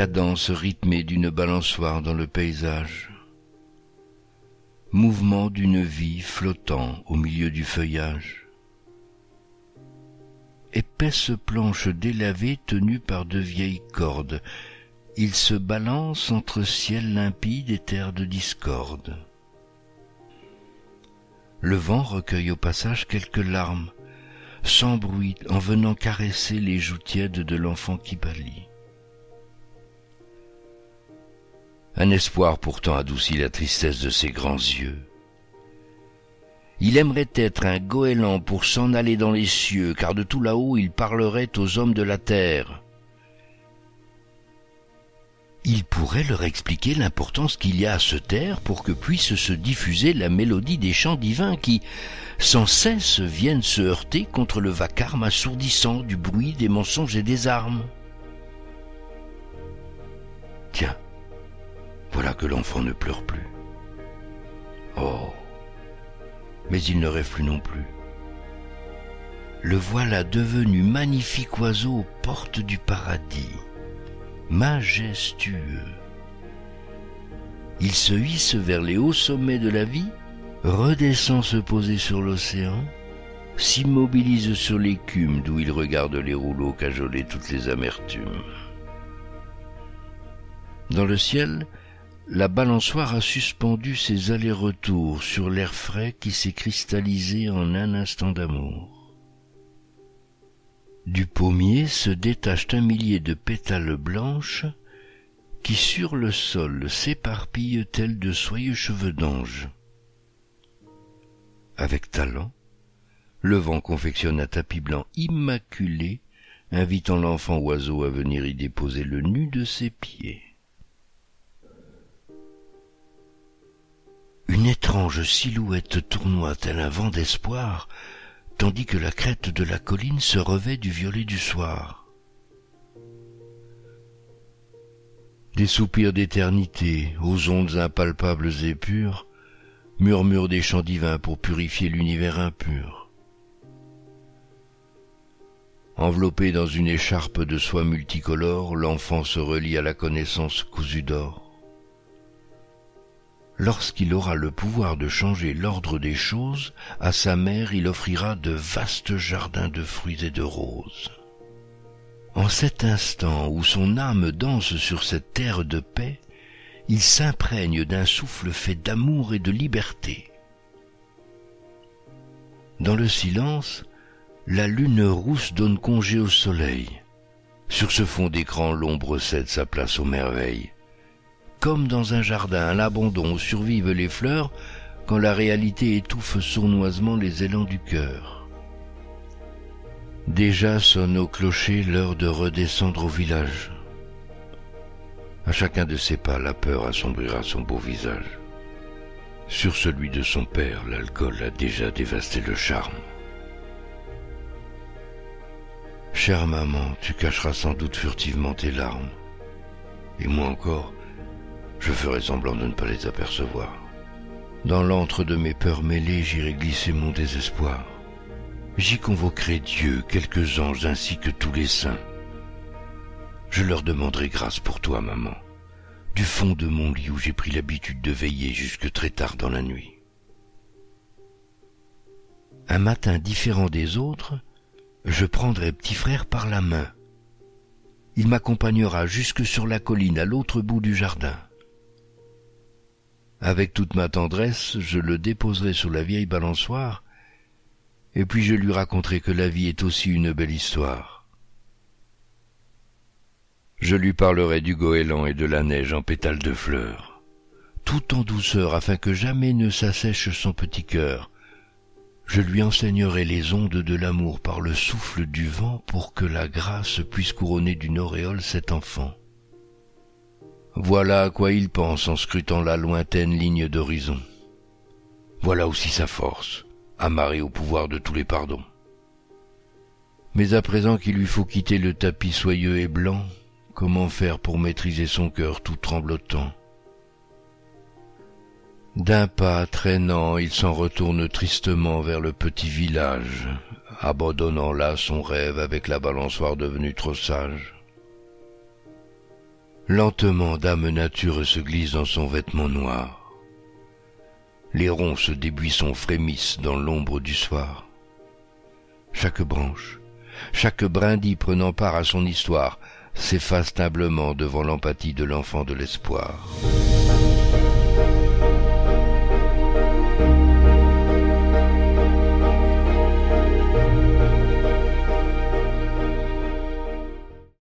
cadence rythmée d'une balançoire dans le paysage, mouvement d'une vie flottant au milieu du feuillage, épaisse planche délavée tenue par de vieilles cordes, il se balance entre ciel limpide et terre de discorde. Le vent recueille au passage quelques larmes, sans bruit, en venant caresser les joues tièdes de l'enfant qui pâlit. Un espoir pourtant adoucit la tristesse de ses grands yeux. Il aimerait être un goéland pour s'en aller dans les cieux, car de tout là-haut il parlerait aux hommes de la terre. Il pourrait leur expliquer l'importance qu'il y a à se taire pour que puisse se diffuser la mélodie des chants divins qui, sans cesse, viennent se heurter contre le vacarme assourdissant du bruit des mensonges et des armes. Tiens, voilà que l'enfant ne pleure plus. Oh, mais il ne rêve plus non plus. Le voilà devenu magnifique oiseau aux portes du paradis. Majestueux. Il se hisse vers les hauts sommets de la vie, redescend se poser sur l'océan, s'immobilise sur l'écume d'où il regarde les rouleaux cajoler toutes les amertumes. Dans le ciel, la balançoire a suspendu ses allers-retours sur l'air frais qui s'est cristallisé en un instant d'amour. Du pommier se détachent un millier de pétales blanches qui sur le sol s'éparpillent tels de soyeux cheveux d'ange. Avec talent, le vent confectionne un tapis blanc immaculé, invitant l'enfant oiseau à venir y déposer le nu de ses pieds. Une étrange silhouette tournoie tel un vent d'espoir, tandis que la crête de la colline se revêt du violet du soir. Des soupirs d'éternité, aux ondes impalpables et pures, murmurent des chants divins pour purifier l'univers impur. Enveloppé dans une écharpe de soie multicolore, l'enfant se relie à la connaissance cousue d'or. Lorsqu'il aura le pouvoir de changer l'ordre des choses, à sa mère il offrira de vastes jardins de fruits et de roses. En cet instant où son âme danse sur cette terre de paix, il s'imprègne d'un souffle fait d'amour et de liberté. Dans le silence, la lune rousse donne congé au soleil. Sur ce fond d'écran, l'ombre cède sa place aux merveilles. Comme dans un jardin à l'abandon où survivent les fleurs, quand la réalité étouffe sournoisement les élans du cœur. Déjà sonne au clocher l'heure de redescendre au village. À chacun de ses pas, la peur assombrira son beau visage. Sur celui de son père, l'alcool a déjà dévasté le charme. Chère maman, tu cacheras sans doute furtivement tes larmes. Et moi encore, je ferai semblant de ne pas les apercevoir. Dans l'antre de mes peurs mêlées, j'irai glisser mon désespoir. J'y convoquerai Dieu, quelques anges ainsi que tous les saints. Je leur demanderai grâce pour toi, maman, du fond de mon lit où j'ai pris l'habitude de veiller jusque très tard dans la nuit. Un matin différent des autres, je prendrai petit frère par la main. Il m'accompagnera jusque sur la colline à l'autre bout du jardin. Avec toute ma tendresse, je le déposerai sur la vieille balançoire, et puis je lui raconterai que la vie est aussi une belle histoire. Je lui parlerai du goéland et de la neige en pétales de fleurs, tout en douceur afin que jamais ne s'assèche son petit cœur. Je lui enseignerai les ondes de l'amour par le souffle du vent pour que la grâce puisse couronner d'une auréole cet enfant. Voilà à quoi il pense en scrutant la lointaine ligne d'horizon. Voilà aussi sa force, amarrée au pouvoir de tous les pardons. Mais à présent qu'il lui faut quitter le tapis soyeux et blanc, comment faire pour maîtriser son cœur tout tremblotant? D'un pas traînant, il s'en retourne tristement vers le petit village, abandonnant là son rêve avec la balançoire devenue trop sage. Lentement, Dame Nature se glisse dans son vêtement noir. Les ronces des buissons frémissent dans l'ombre du soir. Chaque branche, chaque brindille prenant part à son histoire, s'efface humblement devant l'empathie de l'enfant de l'espoir.